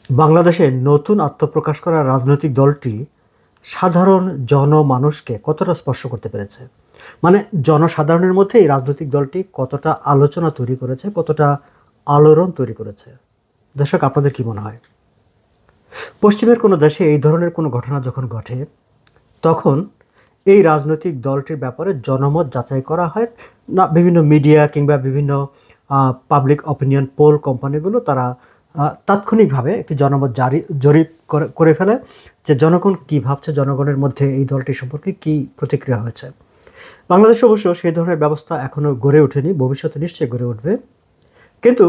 বাংলাদেশে নতুন আত্মপ্রকাশ করা রাজনৈতিক দলটি সাধারণ জনমানুষকে কতটা স্পর্শ করতে পেরেছে, মানে জনসাধারণের মধ্যে এই রাজনৈতিক দলটি কতটা আলোচনা তৈরি করেছে, কতটা আলোড়ন তৈরি করেছে। দর্শক, আপনাদের কি মনে হয়? পশ্চিমের কোনো দেশে এই ধরনের কোনো ঘটনা যখন ঘটে, তখন এই রাজনৈতিক দলটির ব্যাপারে জনমত যাচাই করা হয় না? বিভিন্ন মিডিয়া কিংবা বিভিন্ন পাবলিক অপিনিয়ন পোল কোম্পানিগুলো তারা তাৎক্ষণিকভাবে একটি জনমত জরিপ করে ফেলে যে জনগণ কী ভাবছে, জনগণের মধ্যে এই দলটি সম্পর্কে কী প্রতিক্রিয়া হয়েছে। বাংলাদেশ অবশ্য সেই ধরনের ব্যবস্থা এখনও গড়ে ওঠেনি, ভবিষ্যতে নিশ্চয়ই গড়ে উঠবে। কিন্তু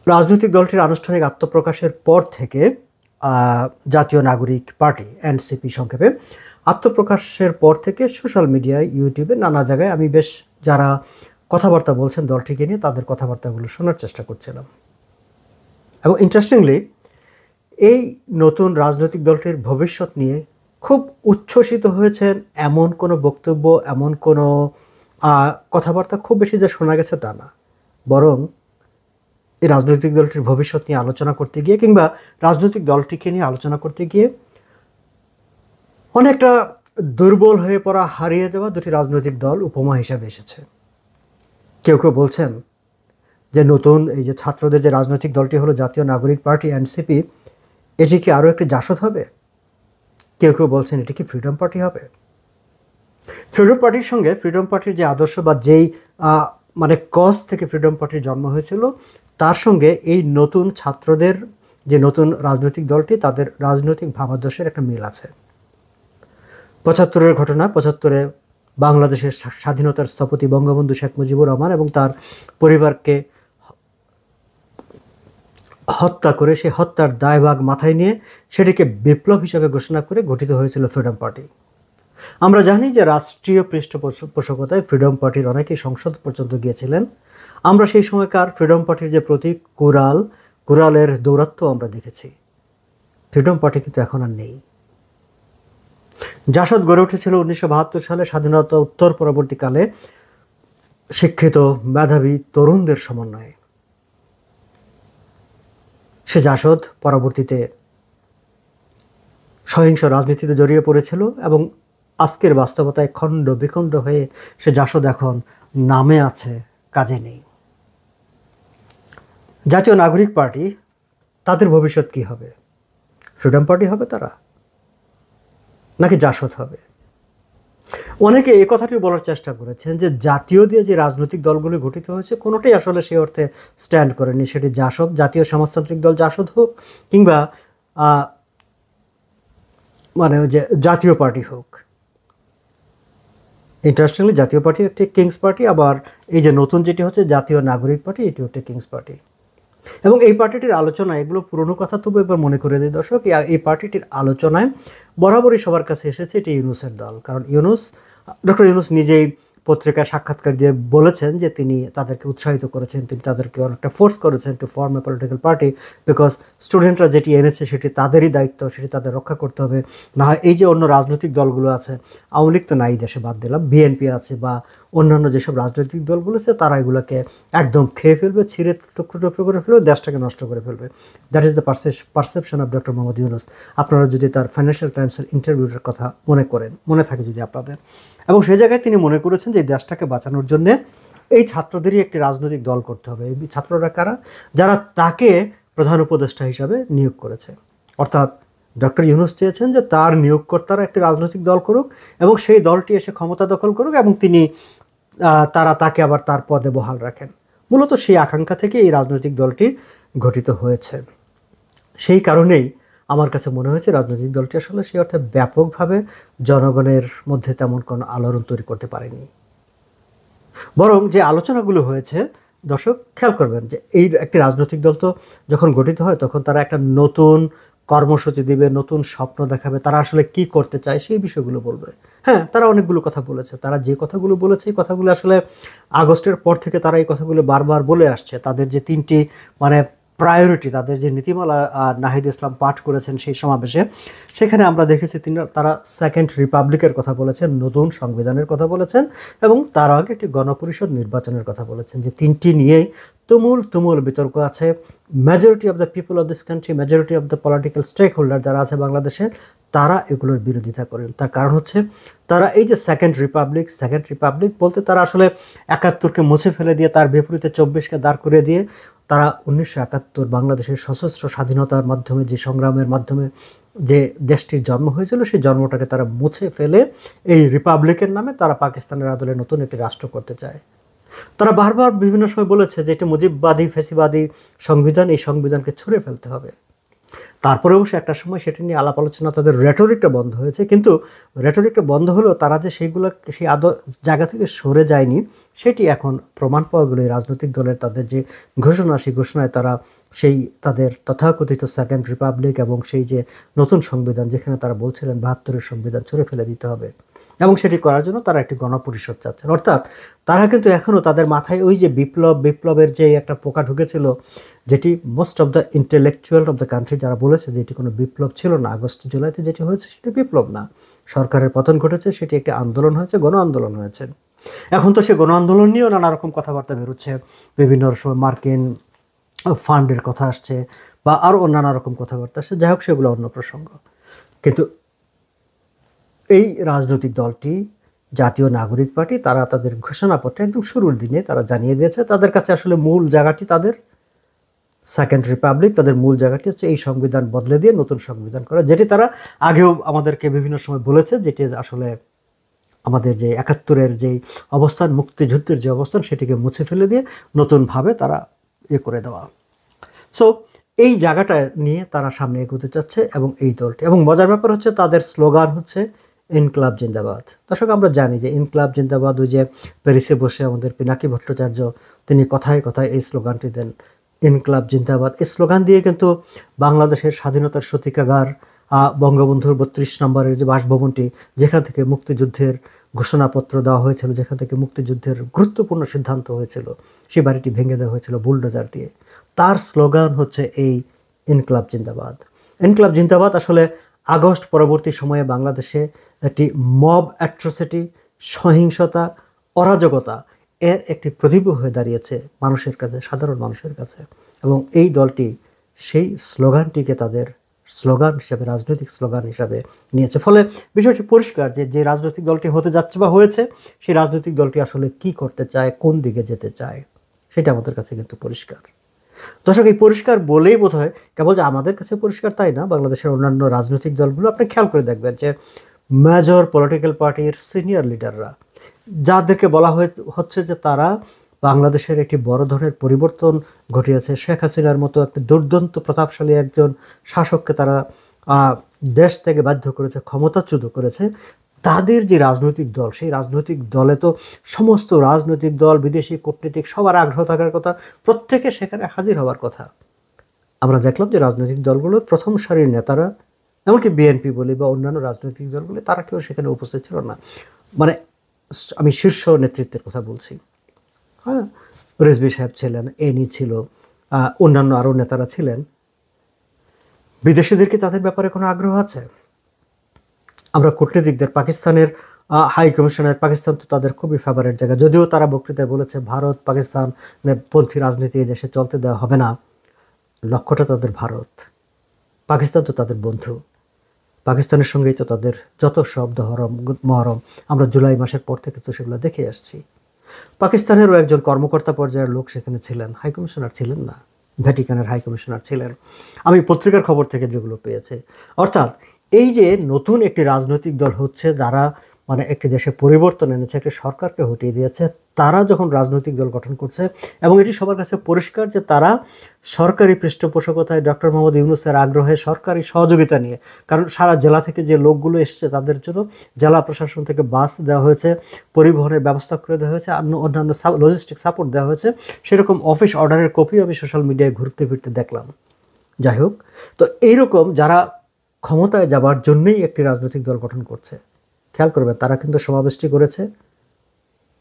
রাজনৈতিক দলটির আনুষ্ঠানিক আত্মপ্রকাশের পর থেকে জাতীয় নাগরিক পার্টি এনসিপি সংক্ষেপে আত্মপ্রকাশের পর থেকে সোশ্যাল মিডিয়ায়, ইউটিউবে, নানা জায়গায় আমি বেশ যারা কথাবার্তা বলছেন দলটিকে নিয়ে তাদের কথাবার্তাগুলো শোনার চেষ্টা করছিলাম। এবং ইন্টারেস্টিংলি এই নতুন রাজনৈতিক দলটির ভবিষ্যৎ নিয়ে খুব উচ্ছ্বসিত হয়েছেন এমন কোনো বক্তব্য, এমন কোনো কথাবার্তা খুব বেশি যে শোনা গেছে তা না। বরং এই রাজনৈতিক দলটির ভবিষ্যৎ নিয়ে আলোচনা করতে গিয়ে কিংবা রাজনৈতিক দলটিকে নিয়ে আলোচনা করতে গিয়ে অনেকটা দুর্বল হয়ে পড়া, হারিয়ে যাওয়া দুটি রাজনৈতিক দল উপমা হিসাবে এসেছে। কেউ কেউ বলছেন যে নতুন এই যে ছাত্রদের যে রাজনৈতিক দলটি হলো জাতীয় নাগরিক পার্টি এনসিপি, এটি কি আরও একটি জাসদ হবে? কেউ কেউ বলছেন এটি কি ফ্রিডম পার্টি হবে। ফ্রিডম পার্টির সঙ্গে ফ্রিডম পার্টির যে আদর্শ বা যেই মানে কজ থেকে ফ্রিডম পার্টির জন্ম হয়েছিল, তার সঙ্গে এই নতুন ছাত্রদের যে নতুন রাজনৈতিক দলটি, তাদের রাজনৈতিক ভাবাদর্শের একটা মিল আছে। ৭৫-এর ঘটনা, ৭৫-এ বাংলাদেশের স্বাধীনতার স্থপতি বঙ্গবন্ধু শেখ মুজিবুর রহমান এবং তার পরিবারকে হত্যা করে, সেই হত্যার দায়ভাগ মাথায় নিয়ে সেটিকে বিপ্লব হিসাবে ঘোষণা করে গঠিত হয়েছিল ফ্রিডম পার্টি। আমরা জানি যে রাষ্ট্রীয় পৃষ্ঠপোষকতায় ফ্রিডম পার্টির অনেকেই সংসদ পর্যন্ত গিয়েছিলেন। আমরা সেই সময়কার ফ্রিডম পার্টির যে প্রতীক কুড়ালের দৌরাত্ম্য আমরা দেখেছি। ফ্রিডম পার্টি কিন্তু এখন আর নেই। জাসদ গড়ে উঠেছিল ১৯৭২ সালে স্বাধীনতা উত্তর পরবর্তীকালে শিক্ষিত মেধাবী তরুণদের সমন্বয়ে। সে জাসদ পরবর্তীতে সহিংস রাজনীতিতে জড়িয়ে পড়েছিল এবং আজকের বাস্তবতায় খণ্ড বিখণ্ড হয়ে সে জাসদ এখন নামে আছে, কাজে নেই। জাতীয় নাগরিক পার্টি, তাদের ভবিষ্যৎ কি হবে? ফ্রিডম পার্টি হবে তারা, নাকি জাসদ হবে? অনেকে এই কথাটি বলার চেষ্টা করেছেন যে জাতীয় দিয়ে যে রাজনৈতিক দলগুলি গঠিত হয়েছে কোনোটাই আসলে সেই অর্থে স্ট্যান্ড করেনি। সেটি জাসদ, জাতীয় সমাজতান্ত্রিক দল জাসদ হোক, কিংবা মানে যে জাতীয় পার্টি হোক। ইন্টারেস্টিংলি জাতীয় পার্টি একটি কিংস পার্টি, আবার এই যে নতুন যেটি হচ্ছে জাতীয় নাগরিক পার্টি, এটি হচ্ছে কিংস পার্টি। এবং এই পার্টিটির আলোচনায়, এগুলো পুরনো কথা তবু একবার মনে করে দিই দর্শক, এই পার্টিটির আলোচনায় বরাবরই সবার কাছে এসেছে এটি ইউনূসের দল। কারণ ডক্টর ইউনূস নিজেই পত্রিকায় সাক্ষাৎকার দিয়ে বলেছেন যে তিনি তাদেরকে উৎসাহিত করেছেন, তিনি তাদেরকে অনেকটা ফোর্স করেছেন to form a political party, because স্টুডেন্টরা যেটি এনেছে সেটি তাদেরই দায়িত্ব, সেটি তাদের রক্ষা করতে হবে। না হয় এই যে অন্য রাজনৈতিক দলগুলো আছে, আওয়ামী লীগ তো নাই দেশে, বাদ দিলাম, বিএনপি আছে বা অন্যান্য যেসব রাজনৈতিক দলগুলো আছে, তারা এগুলোকে একদম খেয়ে ফেলবে, ছিঁড়ে টুকরো টুকরো করে ফেলবে, দেশটাকে নষ্ট করে ফেলবে। That is the perception of doctor Mohammad Yunus. আপনারা যদি তার ফাইন্যান্সিয়াল টাইমসের ইন্টারভিউটার কথা মনে থাকে যদি আপনাদের, এবং সেই জায়গায় তিনি মনে করেছেন যে এই দেশটাকে বাঁচানোর জন্যে এই ছাত্রদেরই একটি রাজনৈতিক দল করতে হবে। এই ছাত্ররা কারা? যারা তাকে প্রধান উপদেষ্টা হিসাবে নিয়োগ করেছে। অর্থাৎ ডক্টর ইউনূস চেয়েছেন যে তার নিয়োগকর্তারা একটি রাজনৈতিক দল করুক এবং সেই দলটি এসে ক্ষমতা দখল করুক এবং তারা তাকে আবার তার পদে বহাল রাখেন। মূলত সেই আকাঙ্ক্ষা থেকে এই রাজনৈতিক দলটি গঠিত হয়েছে। সেই কারণেই আমার কাছে মনে হয়েছে রাজনৈতিক দলটি আসলে সেই অর্থে ব্যাপকভাবে জনগণের মধ্যে তেমন কোনো আলোড়ন তৈরি করতে পারেনি। বরং যে আলোচনাগুলো হয়েছে, দর্শক খেয়াল করবেন যে এই একটি রাজনৈতিক দল তো যখন গঠিত হয় তখন তারা একটা নতুন কর্মসূচি দিবে, নতুন স্বপ্ন দেখাবে, তারা আসলে কি করতে চায় সেই বিষয়গুলো বলবে। হ্যাঁ, তারা অনেকগুলো কথা বলেছে। তারা যে কথাগুলো বলেছে এই কথাগুলো আসলে আগস্টের পর থেকে তারা এই কথাগুলো বারবার বলে আসছে। তাদের যে তিনটি মানে প্রায়োরিটি, তাদের যে নীতিমালা নাহিদ ইসলাম পাঠ করেছেন সেই সমাবেশে, সেখানে আমরা দেখেছি তারা সেকেন্ড রিপাবলিকের কথা বলেছেন, নতুন সংবিধানের কথা বলেছেন, এবং তার আগে একটি গণপরিষদ নির্বাচনের কথা বলেছেন। যে তিনটি নিয়েই তুমুল তুমুল বিতর্ক আছে। Majority of the people of this country, majority of the political stake holder যারা আছে বাংলাদেশের, তারা এগুলোর বিরোধিতা করেন। তার কারণ হচ্ছে তারা এই যে সেকেন্ড রিপাবলিক বলতে তারা আসলে ৭১কে মুছে ফেলে দিয়ে তার বিপরীতে ২৪কে দাঁড় করে দিয়ে তারা ১৯৭১ বাংলাদেশের সশস্ত্র স্বাধীনতার মাধ্যমে, যে সংগ্রামের মাধ্যমে যে দেশটির জন্ম হয়েছিল, সেই জন্মটাকে তারা মুছে ফেলে এই রিপাবলিকের নামে তারা পাকিস্তানের আদলে নতুন একটি রাষ্ট্র করতে চায়। তারা বারবার বিভিন্ন সময় বলেছে যে এটা মুজিববাদী ফ্যাসিবাদী সংবিধান, এই সংবিধানকে ছুঁড়ে ফেলতে হবে। তারপরে অবশ্য একটা সময় সেটা নিয়ে আলাপ আলোচনা, তাদের রেটরিকটা বন্ধ হয়েছে, কিন্তু রেটরিকটা বন্ধ হলেও তারা যে সেই জায়গা থেকে সরে যায়নি, সেটি এখন প্রমাণ পাওয়া গেল। এই রাজনৈতিক দলের তাদের যে ঘোষণা, সেই ঘোষণায় তারা সেই তাদের তথাকথিত সেকেন্ড রিপাবলিক এবং সেই যে নতুন সংবিধান, যেখানে তারা বলছিলেন ৭২-এর সংবিধান ছুঁড়ে ফেলে দিতে হবে, এবং সেটি করার জন্য তারা একটি গণপরিষদ চাচ্ছেন। অর্থাৎ তারা কিন্তু এখনও তাদের মাথায় ওই যে বিপ্লবের যে একটা পোকা ঢুকেছিল, যেটি most of the intellectual of the country যারা বলেছে যে এটি কোনো বিপ্লব ছিল না, আগস্ট জুলাইতে যেটি হয়েছে সেটি বিপ্লব না, সরকারের পতন ঘটেছে, সেটি একটি আন্দোলন হয়েছে, গণ আন্দোলন হয়েছে। এখন তো সে গণ আন্দোলন নিয়েও নানা রকম কথাবার্তা বেরোচ্ছে, বিভিন্ন সময় মার্কিন ফান্ডের কথা আসছে বা আরও নানা রকম কথাবার্তা আসছে। যাই হোক, সেগুলো অন্য প্রসঙ্গ। কিন্তু এই রাজনৈতিক দলটি জাতীয় নাগরিক পার্টি, তারা তাদের ঘোষণাপত্রে একদম শুরুর দিনে তারা জানিয়ে দিয়েছে তাদের কাছে আসলে মূল জায়গাটি তাদের সেকেন্ড রিপাবলিক, তাদের মূল জায়গাটি হচ্ছে এই সংবিধান বদলে দিয়ে নতুন সংবিধান করা, যেটি তারা আগেও আমাদেরকে বিভিন্ন সময় বলেছে, যেটি আসলে আমাদের যে ৭১-এর যেই অবস্থান, মুক্তিযুদ্ধের যে অবস্থান, সেটিকে মুছে ফেলে দিয়ে নতুনভাবে তারা করে দেওয়া। সো এই জায়গাটা নিয়ে তারা সামনে এগোতে চাচ্ছে, এবং এই দলটি, এবং মজার ব্যাপার হচ্ছে তাদের স্লোগান হচ্ছে ইনকলাব জিন্দাবাদ। দর্শক, আমরা জানি যে ইনকলাব জিন্দাবাদ, ওই যে প্যারিসে বসে আমাদের পিনাকি ভট্টাচার্য তিনি কথায় কথায় এই স্লোগানটি দেন, ইনকলাব জিন্দাবাদ। এই স্লোগান দিয়ে কিন্তু বাংলাদেশের স্বাধীনতার সূতিকাগার, বঙ্গবন্ধুর ৩২ নম্বরের যে বাসভবনটি, যেখান থেকে মুক্তিযুদ্ধের ঘোষণাপত্র দেওয়া হয়েছিল, যেখান থেকে মুক্তিযুদ্ধের গুরুত্বপূর্ণ সিদ্ধান্ত হয়েছিল, সেই বাড়িটি ভেঙে দেওয়া হয়েছিল বুলডোজার দিয়ে। তার স্লোগান হচ্ছে এই ইনকলাব জিন্দাবাদ। ইনকলাব জিন্দাবাদ আসলে আগস্ট পরবর্তী সময়ে বাংলাদেশে একটি মব অ্যাট্রোসিটি, সহিংসতা, অরাজকতা এর একটি প্রতিবিম্ব হয়ে দাঁড়িয়েছে মানুষের কাছে, সাধারণ মানুষের কাছে, এবং এই দলটি সেই স্লোগানটিকে তাদের স্লোগান হিসাবে, রাজনৈতিক স্লোগান হিসাবে নিয়েছে। ফলে বিষয়টি পরিষ্কার যে যে রাজনৈতিক দলটি হতে যাচ্ছে বা হয়েছে, সেই রাজনৈতিক দলটি আসলে কি করতে চায়, কোন দিকে যেতে চায়, সেটা আমাদের কাছে কিন্তু পরিষ্কার। দর্শক, এই পরিষ্কার বলেই বোধ হয় কেবল যে আমাদের কাছে পরিষ্কার তাই না, বাংলাদেশের অন্যান্য রাজনৈতিক দলগুলো আপনি খেয়াল করে দেখবেন যে মেজর পলিটিক্যাল পার্টির সিনিয়র লিডাররা, যাদেরকে বলা হচ্ছে যে তারা বাংলাদেশের একটি বড় ধরনের পরিবর্তন ঘটিয়েছে, শেখ হাসিনার মতো একটি দুর্দান্ত প্রতাপশালী একজন শাসককে তারা দেশ থেকে বাধ্য করেছে, ক্ষমতাচ্যুত করেছে, তাদের যে রাজনৈতিক দল, সেই রাজনৈতিক দলে তো সমস্ত রাজনৈতিক দল, বিদেশি কূটনীতিক সবার আগ্রহ থাকার কথা, প্রত্যেকে সেখানে হাজির হওয়ার কথা। আমরা দেখলাম যে রাজনৈতিক দলগুলোর প্রথম সারির নেতারা, এমনকি বিএনপি বলি বা অন্যান্য রাজনৈতিক দলগুলি, তারা কেউ সেখানে উপস্থিত ছিল না। মানে আমি শীর্ষ নেতৃত্বের কথা বলছি। হ্যাঁ, রিজভী সাহেব ছিলেন, এনি ছিল, অন্যান্য আরও নেতারা ছিলেন। বিদেশিদের কি তাদের ব্যাপারে কোনো আগ্রহ আছে? আমরা কূটনীতিকদের, পাকিস্তানের হাই কমিশনের, পাকিস্তান তো তাদের খুবই ফেভারিট জায়গা, যদিও তারা বক্তৃতায় বলেছে ভারত পাকিস্তান পন্থী রাজনীতি এই দেশে চলতে দেওয়া হবে না। লক্ষ্যটা তাদের ভারত, পাকিস্তান তো তাদের বন্ধু, পাকিস্তানের সঙ্গেই তো তাদের যত শব্দ মহরম আমরা জুলাই মাসের পর থেকে তো সেগুলো দেখে আসছি। পাকিস্তানেরও একজন কর্মকর্তা পর্যায়ের লোক সেখানে ছিলেন, হাই কমিশনার ছিলেন না, ভ্যাটিকানের হাই কমিশনার ছিলেন, আমি পত্রিকার খবর থেকে যেগুলো পেয়েছি। অর্থাৎ এই যে নতুন একটি রাজনৈতিক দল হচ্ছে, যারা মানে একটি দেশে পরিবর্তন এনেছে, একটি সরকারকে হটিয়ে দিয়েছে, তারা যখন রাজনৈতিক দল গঠন করছে, এবং এটি সবার কাছে পরিষ্কার যে তারা সরকারি পৃষ্ঠপোষকতায়, ডক্টর মোহাম্মদ ইউনূসের আগ্রহে, সরকারি সহযোগিতা নিয়ে, কারণ সারা জেলা থেকে যে লোকগুলো এসছে তাদের জন্য জেলা প্রশাসন থেকে বাস দেওয়া হয়েছে, পরিবহনের ব্যবস্থা করে দেওয়া হয়েছে, অন্যান্য লজিস্টিক সাপোর্ট দেওয়া হয়েছে, সেরকম অফিস অর্ডারের কপি আমি সোশ্যাল মিডিয়ায় ঘুরতে ফিরতে দেখলাম। যাই হোক, তো এইরকম যারা ক্ষমতায় যাবার জন্যই একটি রাজনৈতিক দল গঠন করছে, খেয়াল করবেন তারা কিন্তু সমাবেশটি করেছে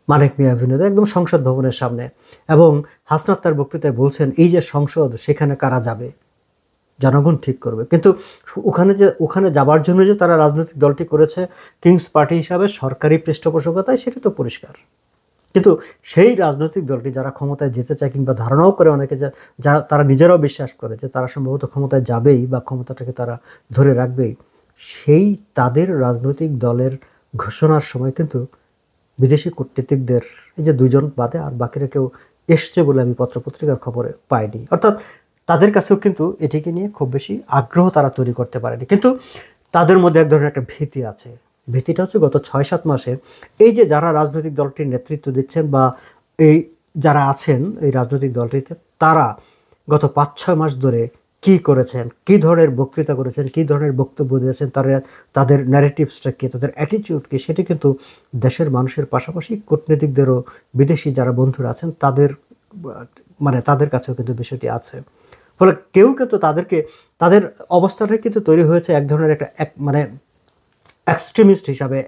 মানিক মিয়া অ্যাভিনিউতে একদম সংসদ ভবনের সামনে। এবং হাসনাত তার বক্তৃতায় বলছেন এই যে সংসদ, সেখানে কারা যাবে জনগণ ঠিক করবে। কিন্তু ওখানে যাবার জন্য যে তারা রাজনৈতিক দলটি করেছে কিংস পার্টি হিসাবে সরকারি পৃষ্ঠপোষকতায়, সেটা তো পরিষ্কার। কিন্তু সেই রাজনৈতিক দলটি যারা ক্ষমতায় যেতে চায়, কিংবা ধারণাও করে অনেকে, যা তারা নিজেরাও বিশ্বাস করে যে তারা সম্ভবত ক্ষমতায় যাবেই বা ক্ষমতাটাকে তারা ধরে রাখবেই, সেই তাদের রাজনৈতিক দলের ঘোষণার সময় কিন্তু বিদেশি কূটনীতিকদের এই যে দুইজন বাদে আর বাকিরা কেউ এসছে বলে আমি পত্রপত্রিকার খবরে পাইনি। অর্থাৎ তাদের কাছেও কিন্তু এটিকে নিয়ে খুব বেশি আগ্রহ তারা তৈরি করতে পারেনি। কিন্তু তাদের মধ্যে এক ধরনের একটা ভীতি আছে। ভীতিটা হচ্ছে গত 6-7 মাসে এই যে যারা রাজনৈতিক দলটির নেতৃত্ব দিচ্ছেন বা এই যারা আছেন এই রাজনৈতিক দলটিতে, তারা গত 5-6 মাস ধরে কি করেছেন, কি ধরনের বক্তৃতা করেছেন, কি ধরনের বক্তব্য দিয়েছেন, তাদের ন্যারেটিভসটা কি, তাদের অ্যাটিটিউড কি, সেটি কিন্তু দেশের মানুষের পাশাপাশি কূটনীতিকদেরও, বিদেশি যারা বন্ধুরা আছেন তাদের তাদের কাছেও কিন্তু বিষয়টি আছে। ফলে কেউ কিন্তু তাদের অবস্থাটা কিন্তু তৈরি হয়েছে এক ধরনের একটা এক্সট্রিমিস্ট হিসাবে,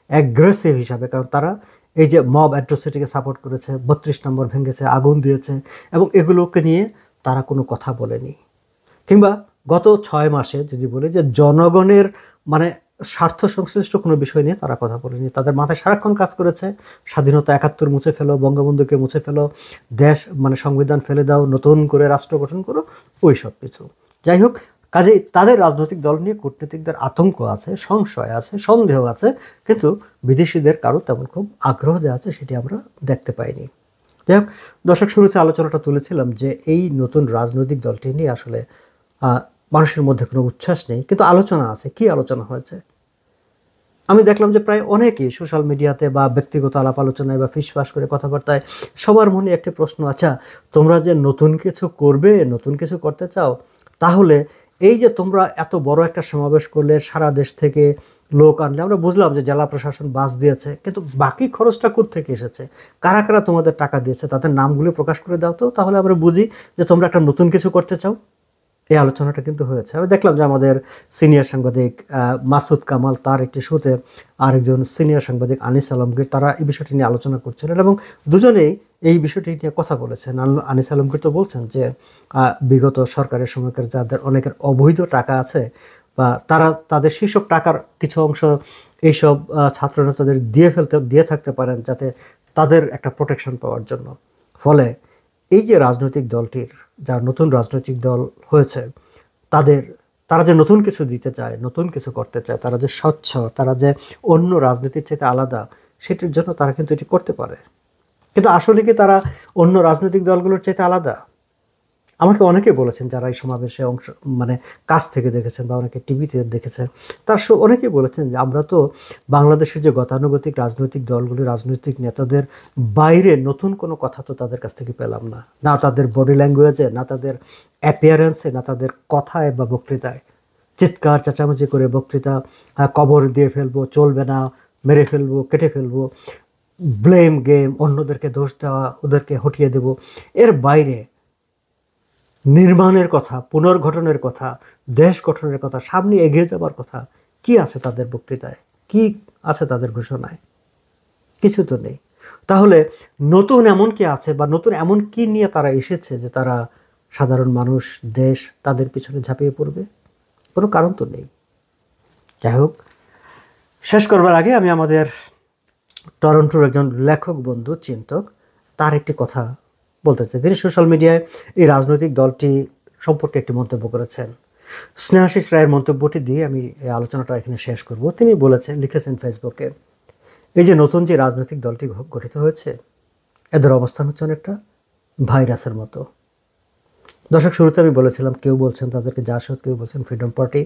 অ্যাগ্রেসিভ হিসাবে। কারণ তারা এই যে মব অ্যাট্রোসিটিকে সাপোর্ট করেছে, 32 নম্বর ভেঙেছে, আগুন দিয়েছে, এবং এগুলোকে নিয়ে তারা কোনো কথা বলেনি। কিংবা গত 6 মাসে যদি বলি যে জনগণের স্বার্থ সংশ্লিষ্ট কোনো বিষয় নিয়ে তারা কথা বলেনি। তাদের মাথায় সারাক্ষণ কাজ করেছে স্বাধীনতা 71 মুছে ফেলো, বঙ্গবন্ধুকে মুছে ফেলো, দেশ সংবিধান ফেলে দাও, নতুন করে রাষ্ট্র গঠন করো, ওই সব কিছু। যাই হোক, কাজেই তাদের রাজনৈতিক দল নিয়ে কূটনীতিকদের আতঙ্ক আছে, সংশয় আছে, সন্দেহ আছে, কিন্তু বিদেশিদের কারো তেমন খুব আগ্রহ যে আছে সেটি আমরা দেখতে পাইনি। যাই হোক, দর্শক, শুরুতে আলোচনাটা তুলেছিলাম যে এই নতুন রাজনৈতিক দলটি নিয়ে আসলে মানুষের মধ্যে কোনো উচ্ছ্বাস নেই, কিন্তু আলোচনা আছে। কি আলোচনা হয়েছে? আমি দেখলাম যে প্রায় অনেকেই সোশ্যাল মিডিয়াতে বা ব্যক্তিগত আলাপ আলোচনায় বা ফিসফাস করে কথাবার্তায় সবার মনে একটি প্রশ্ন, আচ্ছা তোমরা যে নতুন কিছু করবে, নতুন কিছু করতে চাও, তাহলে এই যে তোমরা এত বড় একটা সমাবেশ করলে, সারা দেশ থেকে লোক আনলে, আমরা বুঝলাম যে জেলা প্রশাসন বাস দিয়েছে, কিন্তু বাকি খরচটা কোত্থেকে এসেছে, কারা কারা তোমাদের টাকা দিয়েছে, তাদের নামগুলো প্রকাশ করে দাও তো, তাহলে আমরা বুঝি যে তোমরা একটা নতুন কিছু করতে চাও। এই আলোচনাটা কিন্তু হয়েছে। আমি দেখলাম যে আমাদের সিনিয়র সাংবাদিক মাসুদ কামাল, তার একটি শোতে আরেকজন সিনিয়র সাংবাদিক আনিস আলমগীর, তারা এই বিষয়টি নিয়ে আলোচনা করছিলেন এবং দুজনেই এই বিষয়টি নিয়ে কথা বলেছেন। আনিস আলমগীর তো বলছেন যে বিগত সরকারের সময়কার যাদের অনেকের অবৈধ টাকা আছে, বা তাদের সেসব টাকার কিছু অংশ এইসব ছাত্রনেতাদের দিয়ে থাকতে পারেন, যাতে তাদের একটা প্রোটেকশন পাওয়ার জন্য। ফলে এই যে রাজনৈতিক দলটির, যারা নতুন রাজনৈতিক দল হয়েছে, তারা যে নতুন কিছু দিতে চায়, নতুন কিছু করতে চায়, তারা যে স্বচ্ছ, তারা যে অন্য রাজনীতির চাইতে আলাদা, সেটির জন্য তারা কিন্তু এটি করতে পারে। কিন্তু আসলে কি তারা অন্য রাজনৈতিক দলগুলোর চাইতে আলাদা? আমাকে অনেকে বলেছেন যারা এই সমাবেশে কাছ থেকে দেখেছেন বা অনেকে টিভিতে দেখেছেন, অনেকেই বলেছেন যে আমরা তো বাংলাদেশের যে গতানুগতিক রাজনৈতিক দলগুলি, রাজনৈতিক নেতাদের বাইরে নতুন কোনো কথা তো তাদের কাছ থেকে পেলাম না, না তাদের বডি ল্যাঙ্গুয়েজে, না তাদের অ্যাপিয়ারেন্সে, না তাদের কথায় বা বক্তৃতায়। চিৎকার চেঁচামেচি করে বক্তৃতা, কবর দিয়ে ফেলবো, চলবে না, মেরে ফেলবো, কেটে ফেলবো, ব্লেম গেম, অন্যদেরকে দোষ দেওয়া, ওদেরকে হটিয়ে দেব, এর বাইরে নির্মাণের কথা, পুনর্গঠনের কথা, দেশ গঠনের কথা, সামনে এগিয়ে যাবার কথা কি আছে তাদের বক্তৃতায়, কি আছে তাদের ঘোষণায়? কিছু তো নেই। তাহলে নতুন এমন কি আছে, বা নতুন এমন কি নিয়ে তারা এসেছে যে তারা সাধারণ মানুষ, দেশ তাদের পিছনে ঝাঁপিয়ে পড়বে? কোনো কারণ তো নেই। যাই হোক, শেষ করবার আগে আমি আমাদের টরন্টোর একজন লেখক বন্ধু, চিন্তক, তার একটি কথা বলতে চাই। তিনি সোশ্যাল মিডিয়ায় এই রাজনৈতিক দলটি সম্পর্কে একটি মন্তব্য করেছেন। স্নেহাশিস রায়ের মন্তব্যটি দিয়ে আমি এই আলোচনাটা এখানে শেষ করব। তিনি লিখেছেন ফেসবুকে, এই যে নতুন যে রাজনৈতিক দলটি গঠিত হয়েছে, এদের অবস্থান হচ্ছে অনেকটা ভাইরাসের মতো। দর্শক, শুরুতে আমি বলেছিলাম কেউ বলছেন তাদেরকে জাসদ, কেউ বলছেন ফ্রিডম পার্টি।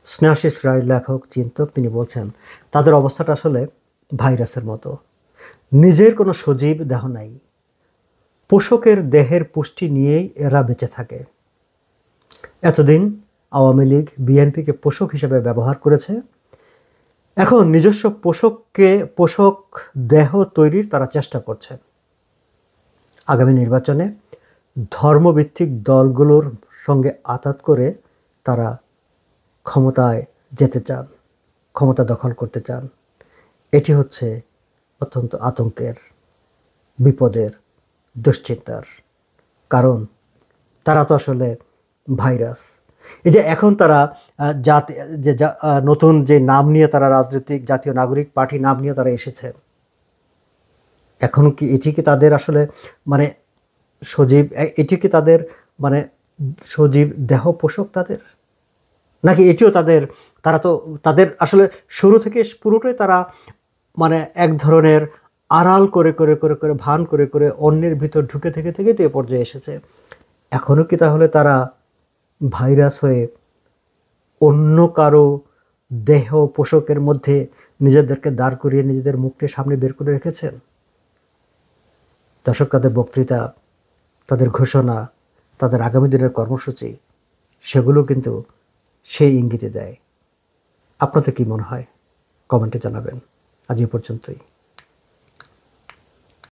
স্নেহাশিস রায়, লেখক, চিন্তক, তিনি বলছেন তাদের অবস্থাটা আসলে ভাইরাসের মতো। নিজের কোনো সজীব দেহ নাই, পোষকের দেহের পুষ্টি নিয়েই এরা বেঁচে থাকে। এতদিন আওয়ামী লীগ বিএনপিকে পোষক হিসেবে ব্যবহার করেছে, এখন নিজস্ব পোষক দেহ তৈরির তারা চেষ্টা করছে। আগামী নির্বাচনে ধর্মভিত্তিক দলগুলোর সঙ্গে আঁতাত করে তারা ক্ষমতায় যেতে চান, ক্ষমতা দখল করতে চান। এটি হচ্ছে অত্যন্ত আতঙ্কের, বিপদের, দুশ্চিন্তার। কারণ তারা তো আসলে ভাইরাস। এই যে এখন তারা জাতি যে নতুন যে নাম নিয়ে তারা রাজনৈতিক জাতীয় নাগরিক পার্টি নাম নিয়ে তারা এসেছে, এখন কি এটি কি তাদের আসলে মানে সজীব, এটি কি তাদের মানে সজীব দেহ পোষক তাদের, নাকি এটিও তাদের, তারা তো তাদের আসলে শুরু থেকে পুরোটাই তারা মানে এক ধরনের আড়াল করে করে করে করে ভান করে করে অন্যের ভিতর ঢুকে থেকে থেকে তো এ পর্যায়ে এসেছে। এখনও কি তাহলে তারা ভাইরাস হয়ে অন্য কারো দেহ পোষকের মধ্যে নিজেদেরকে দাঁড় করিয়ে নিজেদের মুখটি সামনে বের করে রেখেছেন? দর্শক, তাদের বক্তৃতা, তাদের ঘোষণা, তাদের আগামী দিনের কর্মসূচি, সেগুলো কিন্তু সেই ইঙ্গিতে দেয়। আপনাদের কি মনে হয়? কমেন্টে জানাবেন। আজ এই পর্যন্তই।